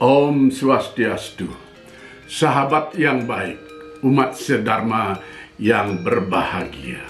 Om Swastiastu, sahabat yang baik, umat sedharma yang berbahagia.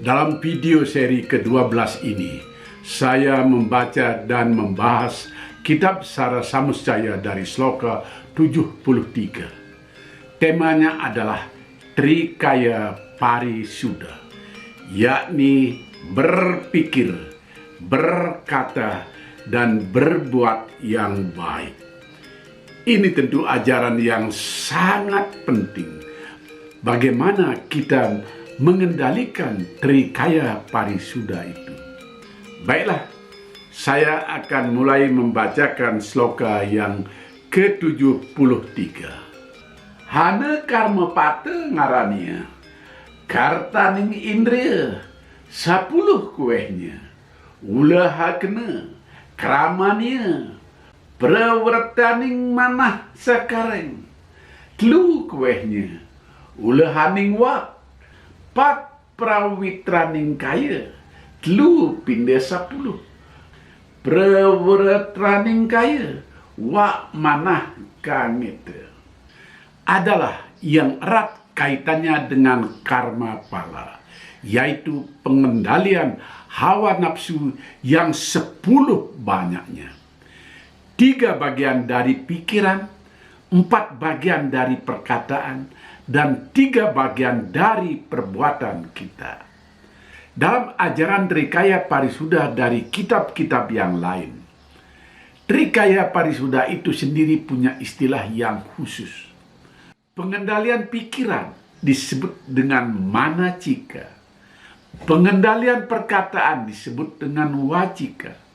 Dalam video seri ke-12 ini, saya membaca dan membahas kitab Sara Samuscaya dari Sloka 73. Temanya adalah Trikaya Parisuddha, yakni berpikir, berkata, dan berbuat yang baik. Ini tentu ajaran yang sangat penting. Bagaimana kita mengendalikan Trikaya Parisuddha itu? Baiklah, saya akan mulai membacakan sloka yang ke-73. Hana karma pata ngarania, kartaning indriya, 10 kuehnya, ulah kena, kramania, prawartaning manah sakareng, telu kuehnya, ulahaning wak, pat prawitraning kaya, telu pindah 10, prawartaning kaya, wak manah kangita. Adalah yang erat kaitannya dengan karma pala, yaitu pengendalian hawa nafsu yang 10 banyaknya. 3 bagian dari pikiran, 4 bagian dari perkataan, dan 3 bagian dari perbuatan kita. Dalam ajaran Trikaya Parisuddha dari kitab-kitab yang lain, Trikaya Parisuddha itu sendiri punya istilah yang khusus. Pengendalian pikiran disebut dengan manacika. Pengendalian perkataan disebut dengan wacika.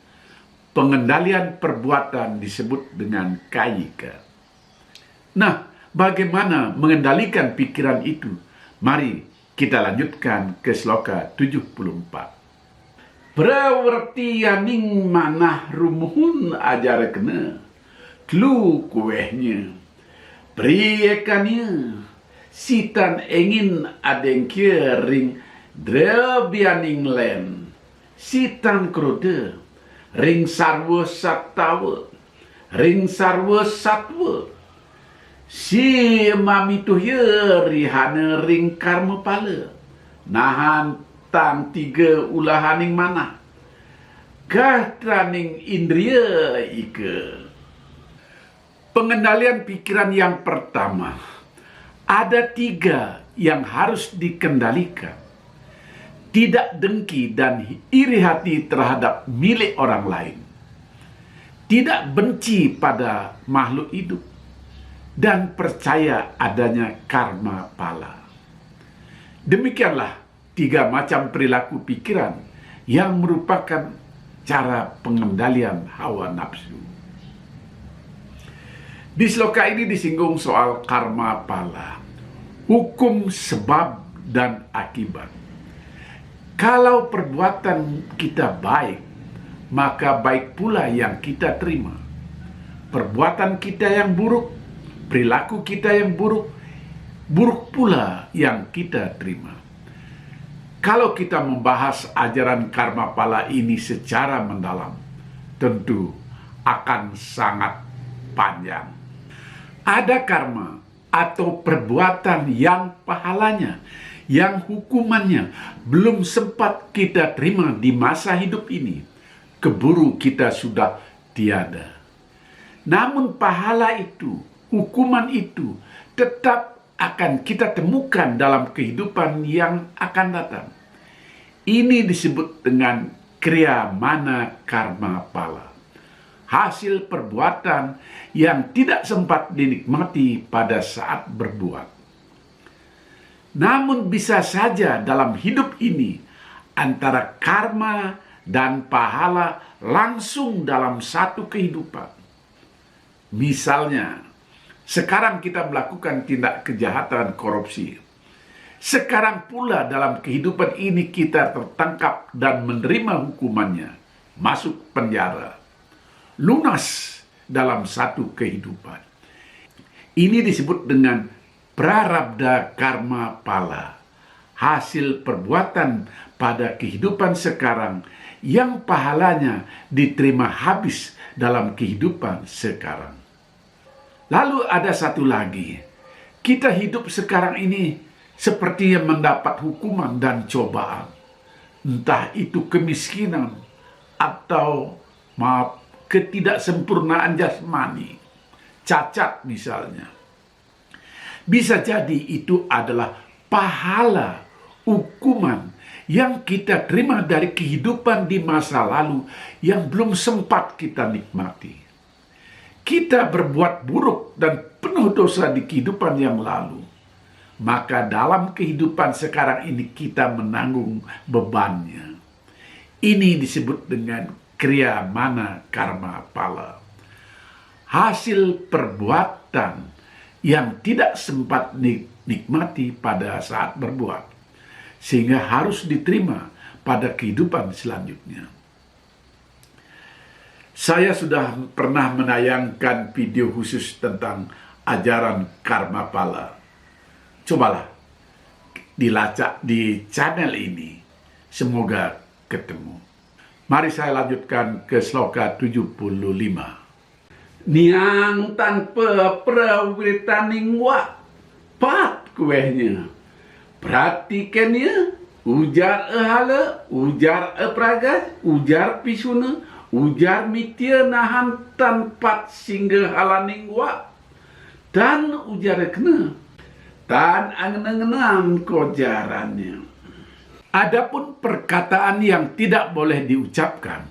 Pengendalian perbuatan disebut dengan kayika. Nah, bagaimana mengendalikan pikiran itu? Mari kita lanjutkan ke sloka 74. Prawartiyaning manah rumuhun ajar kena, telu kuehnya, priyekanya, sitan engin adengkir ring drabianing len, sitan kroda, ring sarwa sattawa, ring sarwa satwa, si mamituhya rihana ring karma pala, nahan tang 3 ulahaning manah, kahtraning indriya ika. Pengendalian pikiran yang pertama, ada 3 yang harus dikendalikan. Tidak dengki dan iri hati terhadap milik orang lain. Tidak benci pada makhluk hidup. Dan percaya adanya karma pala. Demikianlah 3 macam perilaku pikiran yang merupakan cara pengendalian hawa nafsu. Di sloka ini disinggung soal karma pala, hukum sebab dan akibat. Kalau perbuatan kita baik, maka baik pula yang kita terima. Perbuatan kita yang buruk, perilaku kita yang buruk, buruk pula yang kita terima. Kalau kita membahas ajaran karma pala ini secara mendalam, tentu akan sangat panjang. Ada karma atau perbuatan yang pahalanya, yang hukumannya belum sempat kita terima di masa hidup ini, keburu kita sudah tiada. Namun pahala itu, hukuman itu tetap akan kita temukan dalam kehidupan yang akan datang. Ini disebut dengan kriya mana karma pala, hasil perbuatan yang tidak sempat dinikmati pada saat berbuat. Namun bisa saja dalam hidup ini antara karma dan pahala langsung dalam satu kehidupan. Misalnya, sekarang kita melakukan tindak kejahatan korupsi. Sekarang pula dalam kehidupan ini kita tertangkap dan menerima hukumannya, masuk penjara. Lunas dalam satu kehidupan. Ini disebut dengan prarabdha karma pala, hasil perbuatan pada kehidupan sekarang yang pahalanya diterima habis dalam kehidupan sekarang. Lalu ada satu lagi, kita hidup sekarang ini seperti yang mendapat hukuman dan cobaan. Entah itu kemiskinan atau ketidaksempurnaan jasmani, cacat misalnya. Bisa jadi itu adalah pahala hukuman yang kita terima dari kehidupan di masa lalu yang belum sempat kita nikmati. Kita berbuat buruk dan penuh dosa di kehidupan yang lalu, maka dalam kehidupan sekarang ini kita menanggung bebannya. Ini disebut dengan kriya mana karma pala. Hasil perbuatan yang tidak sempat nikmati pada saat berbuat, sehingga harus diterima pada kehidupan selanjutnya. Saya sudah pernah menayangkan video khusus tentang ajaran karma pala. Cobalah dilacak di channel ini. Semoga ketemu. Mari saya lanjutkan ke sloka 75. Niang tanpa prawirtaning wa pat kuehnya. Perhatikannya, ujar ehala, ujar pragas, ujar pisuna, ujar mitia nahan tanpa singgah halaning wa, dan ujar kena tan angenengenan kojarannya. Adapun perkataan yang tidak boleh diucapkan,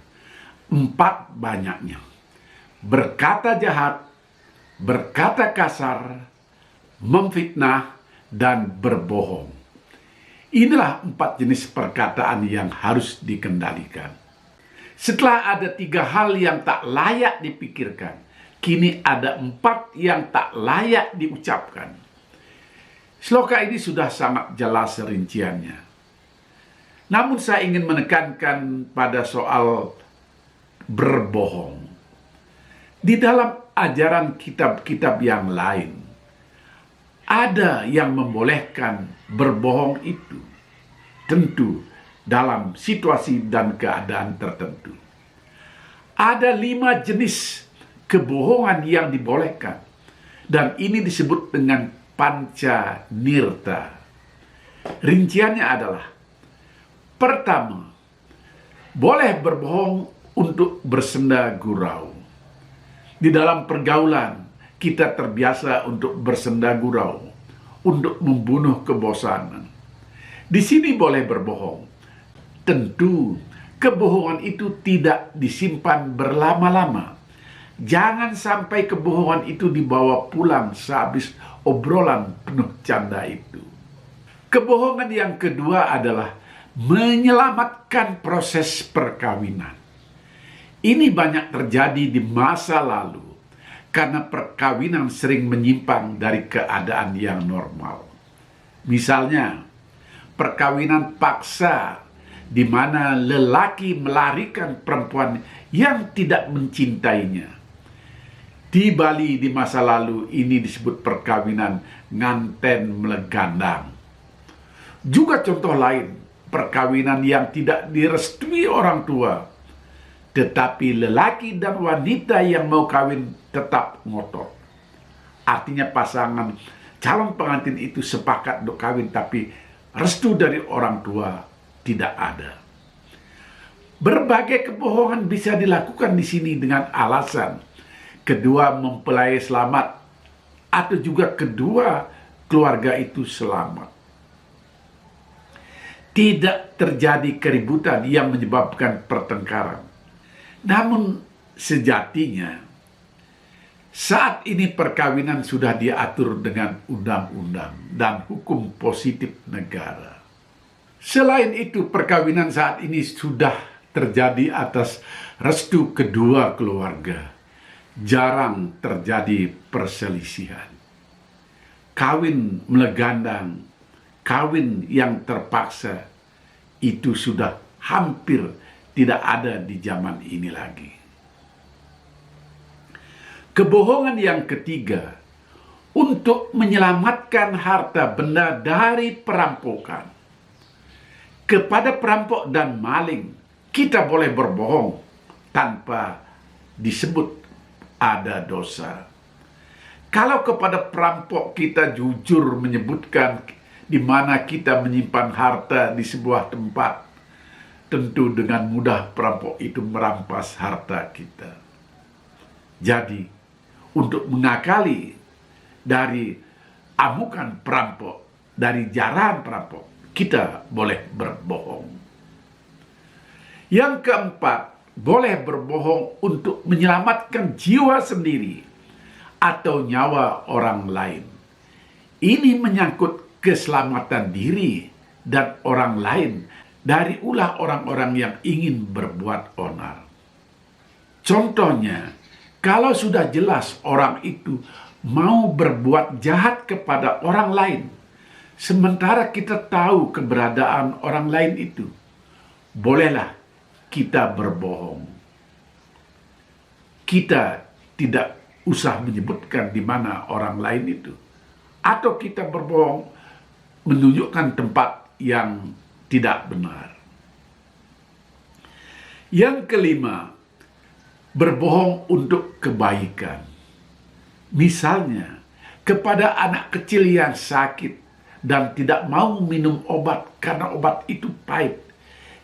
4 banyaknya. Berkata jahat, berkata kasar, memfitnah, dan berbohong. Inilah 4 jenis perkataan yang harus dikendalikan. Setelah ada 3 hal yang tak layak dipikirkan, kini ada 4 yang tak layak diucapkan. Sloka ini sudah sangat jelas rinciannya. Namun saya ingin menekankan pada soal berbohong. Di dalam ajaran kitab-kitab yang lain, ada yang membolehkan berbohong itu. Tentu dalam situasi dan keadaan tertentu. Ada 5 jenis kebohongan yang dibolehkan. Dan ini disebut dengan panca nirta. Rinciannya adalah: pertama, boleh berbohong untuk bersenda gurau. Di dalam pergaulan, kita terbiasa untuk bersenda gurau, untuk membunuh kebosanan. Di sini boleh berbohong. Tentu, kebohongan itu tidak disimpan berlama-lama. Jangan sampai kebohongan itu dibawa pulang sehabis obrolan penuh canda itu. Kebohongan yang kedua adalah menyelamatkan proses perkawinan. Ini banyak terjadi di masa lalu karena perkawinan sering menyimpang dari keadaan yang normal. Misalnya, perkawinan paksa di mana lelaki melarikan perempuan yang tidak mencintainya. Di Bali di masa lalu ini disebut perkawinan nganten melegandang. Juga contoh lain, perkawinan yang tidak direstui orang tua, tetapi lelaki dan wanita yang mau kawin tetap ngotot. Artinya pasangan calon pengantin itu sepakat untuk kawin, tapi restu dari orang tua tidak ada. Berbagai kebohongan bisa dilakukan di sini dengan alasan kedua mempelai selamat, atau juga kedua keluarga itu selamat. Tidak terjadi keributan yang menyebabkan pertengkaran. Namun sejatinya, saat ini perkawinan sudah diatur dengan undang-undang dan hukum positif negara. Selain itu, perkawinan saat ini sudah terjadi atas restu kedua keluarga. Jarang terjadi perselisihan. Kawin melegandang, kawin yang terpaksa, itu sudah hampir tidak ada di zaman ini lagi. Kebohongan yang ketiga, untuk menyelamatkan harta benda dari perampokan. Kepada perampok dan maling, kita boleh berbohong tanpa disebut ada dosa. Kalau kepada perampok kita jujur menyebutkan di mana kita menyimpan harta di sebuah tempat, tentu dengan mudah perampok itu merampas harta kita. Jadi, untuk mengakali dari amukan perampok, dari jarahan perampok, kita boleh berbohong. Yang keempat, boleh berbohong untuk menyelamatkan jiwa sendiri atau nyawa orang lain. Ini menyangkut keselamatan diri dan orang lain dari ulah orang-orang yang ingin berbuat onar. Contohnya, kalau sudah jelas orang itu mau berbuat jahat kepada orang lain, sementara kita tahu keberadaan orang lain itu, bolehlah kita berbohong. Kita tidak usah menyebutkan di mana orang lain itu. Atau kita berbohong menunjukkan tempat yang tidak benar. Yang kelima, berbohong untuk kebaikan. Misalnya, kepada anak kecil yang sakit dan tidak mau minum obat karena obat itu pahit,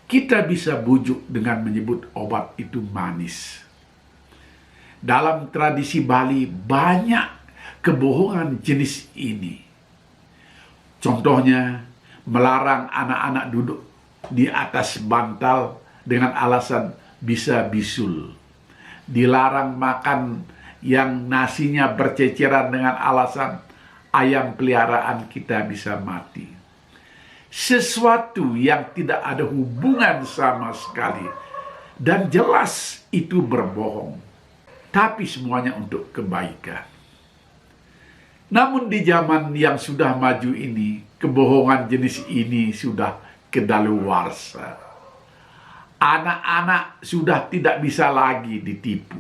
kita bisa bujuk dengan menyebut obat itu manis. Dalam tradisi Bali banyak kebohongan jenis ini. Contohnya, melarang anak-anak duduk di atas bantal dengan alasan bisa bisul. Dilarang makan yang nasinya berceceran dengan alasan ayam peliharaan kita bisa mati. Sesuatu yang tidak ada hubungan sama sekali dan jelas itu berbohong, tapi semuanya untuk kebaikan. Namun di zaman yang sudah maju ini, kebohongan jenis ini sudah kedaluarsa. Anak-anak sudah tidak bisa lagi ditipu.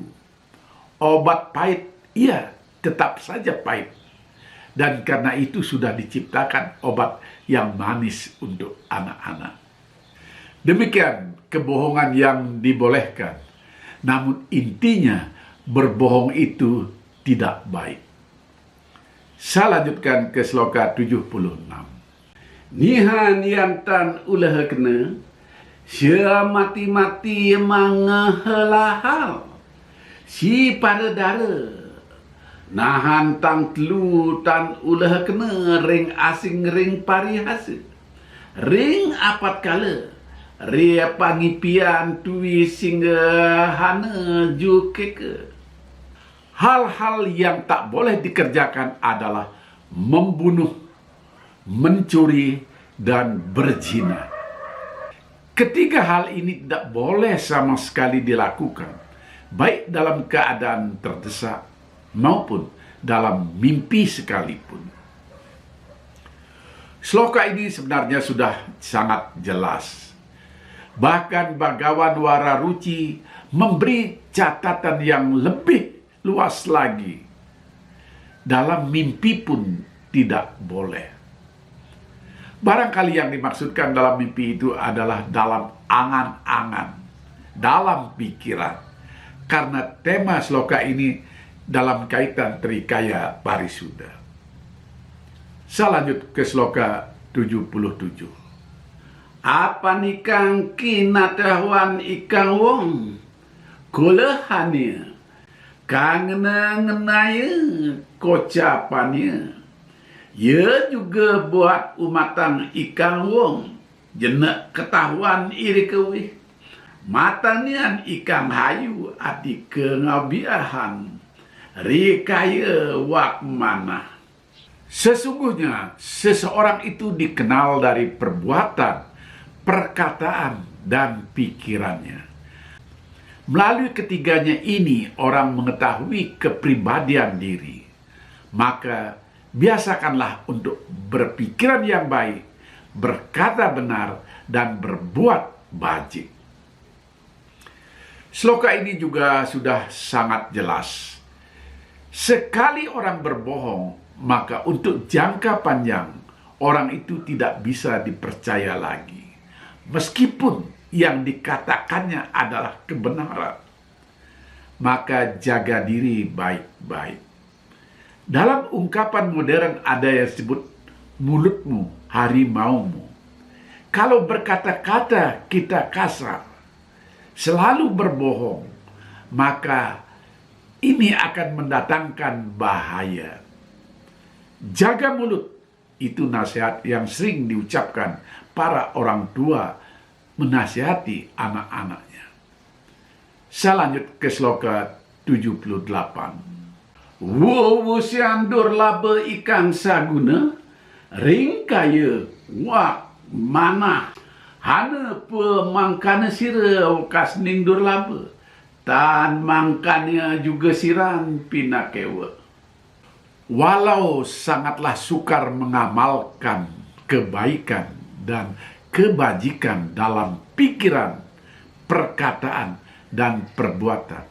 Obat pahit, iya, tetap saja pahit. Dan karena itu sudah diciptakan obat yang manis untuk anak-anak. Demikian kebohongan yang dibolehkan. Namun intinya, berbohong itu tidak baik. Saya lanjutkan ke sloka 76. Nihan yang tan ulah kena, sia mati-mati mangahelahal, si pada dara, nahan tang telu tan ulah kena, ring asing ring parihasa, ring apat kala, ria pangipian tui singga hana jukeke. Hal-hal yang tak boleh dikerjakan adalah membunuh, mencuri, dan berzina. Ketiga hal ini tidak boleh sama sekali dilakukan, baik dalam keadaan terdesak maupun dalam mimpi sekalipun. Sloka ini sebenarnya sudah sangat jelas. Bahkan Bhagawan Wararuci memberi catatan yang lebih luas lagi. Dalam mimpi pun tidak boleh. Barangkali yang dimaksudkan dalam mimpi itu adalah dalam angan-angan, dalam pikiran. Karena tema sloka ini dalam kaitan Trikaya Parisuddha. Saya lanjut ke sloka 77. Apa nikang kinatahwan ikang wong, kulehania, kangena ngenaya kocapannya. Ya juga buat umatan ikan wong, jenak ketahuan iri kewih. Matanian ikan hayu ati kengabiahan, rikaya wak mana. Sesungguhnya seseorang itu dikenal dari perbuatan, perkataan, dan pikirannya. Melalui ketiganya ini orang mengetahui kepribadian diri. Maka biasakanlah untuk berpikiran yang baik, berkata benar, dan berbuat bajik. Sloka ini juga sudah sangat jelas. Sekali orang berbohong, maka untuk jangka panjang orang itu tidak bisa dipercaya lagi. Meskipun yang dikatakannya adalah kebenaran, maka jaga diri baik-baik. Dalam ungkapan modern ada yang disebut mulutmu harimaumu. Kalau berkata-kata kita kasar, selalu berbohong, maka ini akan mendatangkan bahaya. Jaga mulut, itu nasihat yang sering diucapkan para orang tua menasihati anak-anaknya. Saya lanjut ke sloka 78. Wo siandur laba ikan saguna, ring kaya wak mana hana pemangkana sira kas ningdur laba, tan mangkanya juga siran pinakewa. Walau sangatlah sukar mengamalkan kebaikan dan kebajikan dalam pikiran, perkataan, dan perbuatan,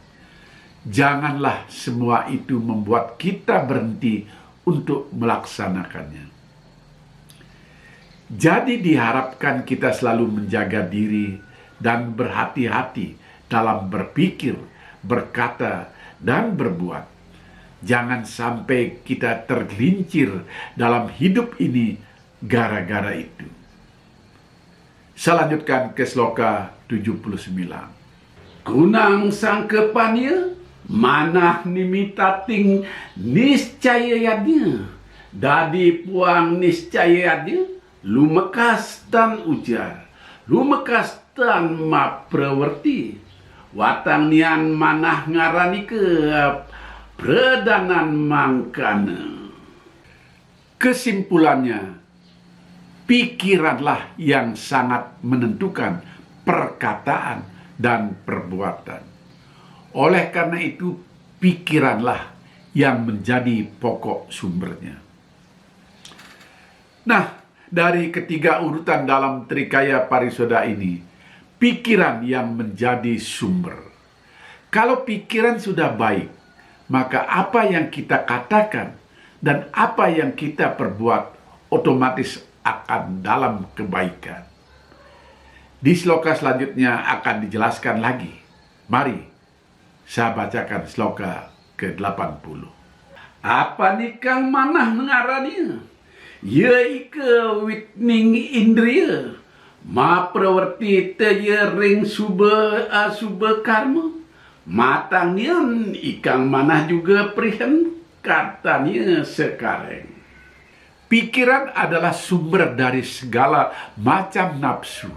janganlah semua itu membuat kita berhenti untuk melaksanakannya. Jadi diharapkan kita selalu menjaga diri dan berhati-hati dalam berpikir, berkata, dan berbuat. Jangan sampai kita tergelincir dalam hidup ini gara-gara itu. Saya lanjutkan ke sloka 79. Kunang sangkepanya, manah nimitating niscayanya, dadi puang niscayanya, lumekas tan ujar, lumekas tan maprewerti, watang nian manah ngarani ke predanan mangkana. Kesimpulannya, pikiranlah yang sangat menentukan perkataan dan perbuatan. Oleh karena itu, pikiranlah yang menjadi pokok sumbernya. Nah, dari ketiga urutan dalam Trikaya Parisoda ini, pikiran yang menjadi sumber. Kalau pikiran sudah baik, maka apa yang kita katakan dan apa yang kita perbuat otomatis akan dalam kebaikan. Di sloka selanjutnya akan dijelaskan lagi. Mari saya bacakan sloka ke-80. Apa nih kang manah ngarani? Ya ike witning indriya, ma prawerti te ye ring suba karma. Matangnya ikang manah juga prihen katanya sekarang. Pikiran adalah sumber dari segala macam nafsu.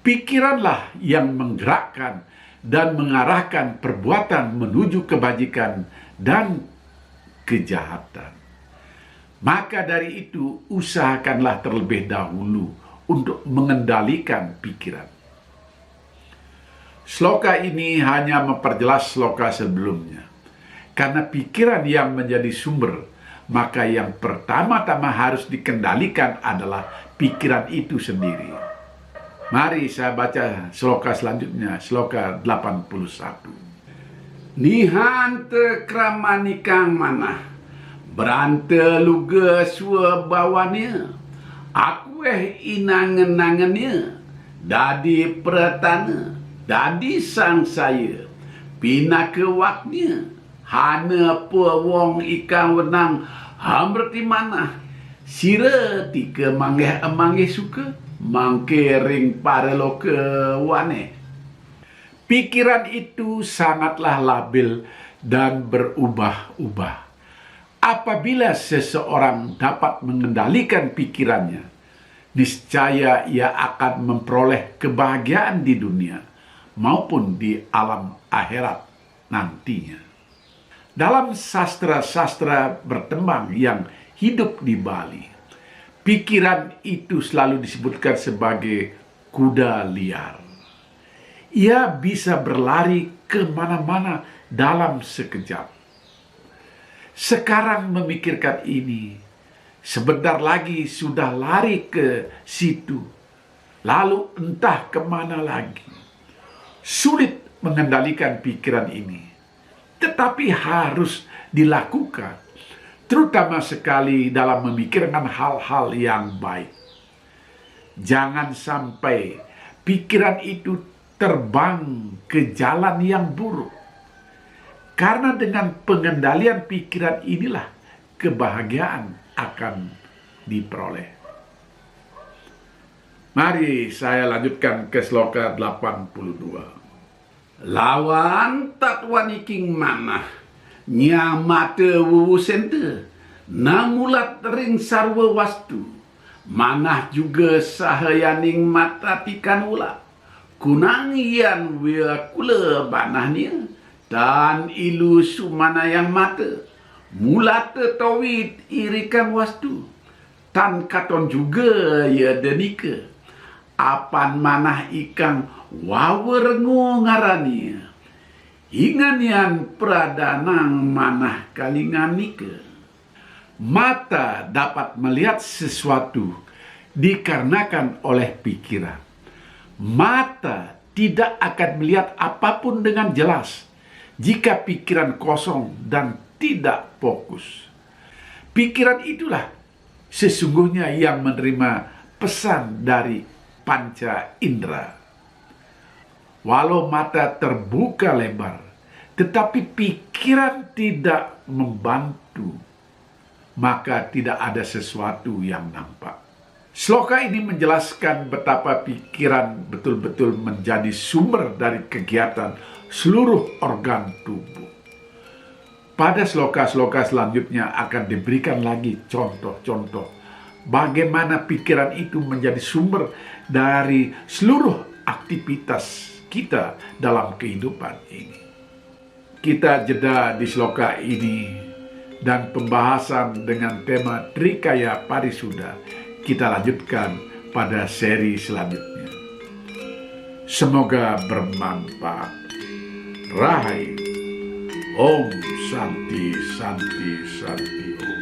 Pikiranlah yang menggerakkan dan mengarahkan perbuatan menuju kebajikan dan kejahatan. Maka dari itu, usahakanlah terlebih dahulu untuk mengendalikan pikiran. Sloka ini hanya memperjelas sloka sebelumnya. Karena pikiran yang menjadi sumber, maka yang pertama-tama harus dikendalikan adalah pikiran itu sendiri. Mari saya baca sloka selanjutnya, sloka 81. Nihan te kramanikang manah, berante luga sua bawannya, aku inangen-nangennya, dadi pretana, dadi sang saya, pina ke waknya, hana pewong ikan wenang, hamberti mana, sira tika manggeh suka, mangke ring parelo ke wane. Pikiran itu sangatlah labil dan berubah-ubah. Apabila seseorang dapat mengendalikan pikirannya, niscaya ia akan memperoleh kebahagiaan di dunia maupun di alam akhirat nantinya. Dalam sastra-sastra berkembang yang hidup di Bali, pikiran itu selalu disebutkan sebagai kuda liar. Ia bisa berlari kemana-mana dalam sekejap. Sekarang memikirkan ini, sebentar lagi sudah lari ke situ, lalu entah kemana lagi. Sulit mengendalikan pikiran ini, tetapi harus dilakukan, terutama sekali dalam memikirkan hal-hal yang baik. Jangan sampai pikiran itu terbang ke jalan yang buruk. Karena dengan pengendalian pikiran inilah kebahagiaan akan diperoleh. Mari saya lanjutkan ke sloka 82. Lawan tak waniking manah nyamate wuwusente namulat ring sarwa wastu manah juga sahayaning mata tikan ula kunang yan wia kula banahnya dan ilu sumana yang mata mulate tawit irikan wastu tan katon juga ya denika apan manah ikang wawerengu ngarania inganian pradanang manah kalingan nika. Mata dapat melihat sesuatu dikarenakan oleh pikiran. Mata tidak akan melihat apapun dengan jelas jika pikiran kosong dan tidak fokus. Pikiran itulah sesungguhnya yang menerima pesan dari panca indera. Walau mata terbuka lebar, tetapi pikiran tidak membantu, maka tidak ada sesuatu yang nampak. Sloka ini menjelaskan betapa pikiran betul-betul menjadi sumber dari kegiatan seluruh organ tubuh. Pada sloka-sloka selanjutnya akan diberikan lagi contoh-contoh bagaimana pikiran itu menjadi sumber dari seluruh aktivitas kita dalam kehidupan ini. Kita jeda di sloka ini dan pembahasan dengan tema Trikaya Parisuddha kita lanjutkan pada seri selanjutnya. Semoga bermanfaat. Rahayu. Om Santi Santi Santi Om.